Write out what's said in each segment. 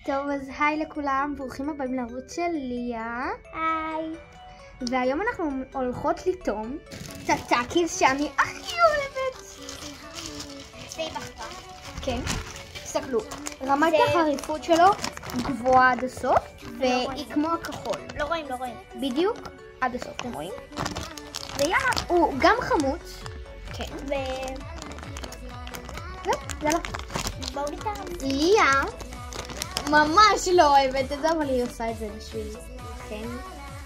טוב, אז היי לכולם, ברוכים הבאים לערוץ של ליה. היי. והיום אנחנו הולכות לטעום את הטאקיס שאני הכי אוהבת. והיא בחרה. כן, תסתכלו, רמת החריפות שלו גבוהה עד הסוף, והיא כמו הכחול. לא רואים. בדיוק עד הסוף, אתם רואים? ויאללה, הוא גם חמוץ. כן. יאללה. בואו נטעם. ליה ממש לא אוהבת את זה, אבל היא עושה את זה בשביל לכם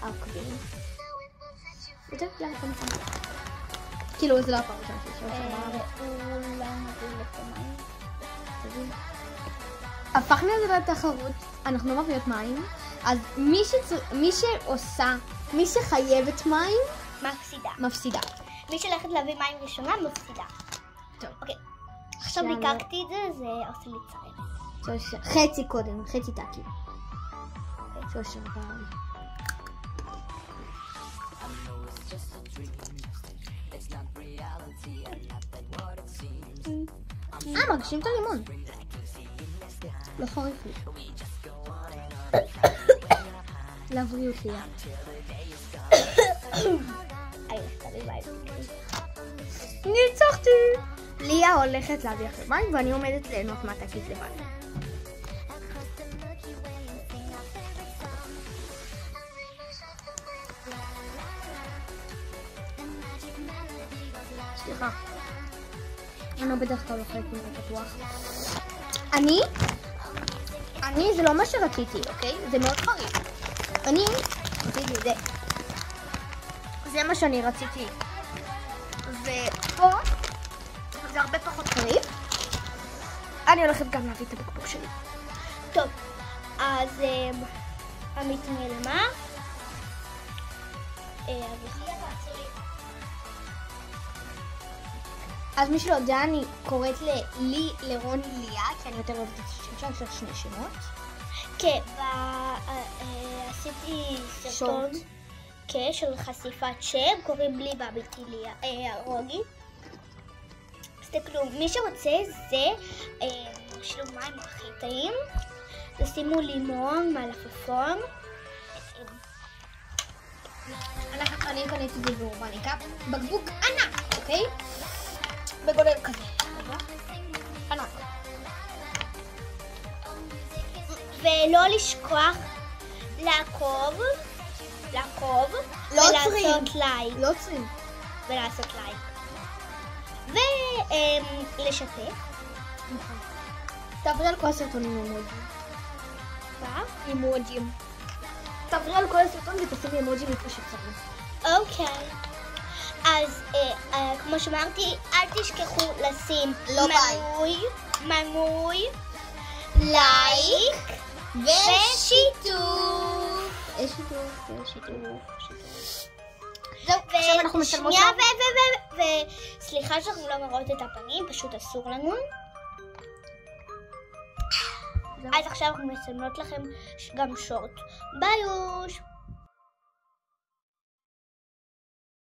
העוקבים. וזהו, יאללה, בוא נטעם. כאילו, זה לא הפעם ראשונה שלי. אולי נביא לפה מים. הפכנו את זה לתחרות, אנחנו לא מביאות מים, אז מי שחייבת מים, מפסידה. מי שהולכת להביא מים ראשונה, מפסידה. טוב. אוקיי. עכשיו ליקקתי את זה, זה עושה לי צער. חצי קודם, חצי טאקי. מרגישים את הלימון. לא חריף לי. לבריאות ליה. ניצחתי! ליה הולכת להביא אחרי מים ואני עומדת ליהנות מהטאקיס לבד. סליחה. אני לא בדרך כלל אוכלת עם זה פתוח. אני זה לא מה שרציתי, אוקיי? זה מאוד חריף. אני רציתי את זה. זה מה שאני רציתי. ופה זה הרבה פחות חריף. אני הולכת גם להביא את הבקבוק שלי. טוב, אז עמית נעלמה. אז מי שלא יודע, אני קוראת לרוני ליה, כי אני יותר אוהבת את השם שלה, יש לה שני שמות. כן, עשיתי סרטון של חשיפת שם, קוראים לי והבלתי ליה, רוגי. תסתכלו, מי שרוצה זה שלום מים הכי טעים. תשימו לימון, מלפפון. אני קניתי את זה באורבניקה, בקבוק ענק, אוקיי? בגודל כזה. ענק. ולא לשכוח לעקוב ולעשות לייק. לא עוצרים. ולעשות לייק. ולשתף. תעברי על כל הסרטונים אימוג'ים. מה? אימוג'ים. תעברי על כל הסרטון ותשימי אימוג'ים איפה שצריך. אוקיי. אז כמו שאמרתי, אל תשכחו לשים מנוי, לייק ושיתוף. זהו, עכשיו אנחנו מצלמות. וסליחה שאנחנו לא מראות את הפנים, פשוט אסור לנו. אז עכשיו אנחנו מצלמות לכם גם שורט. ביי יוש.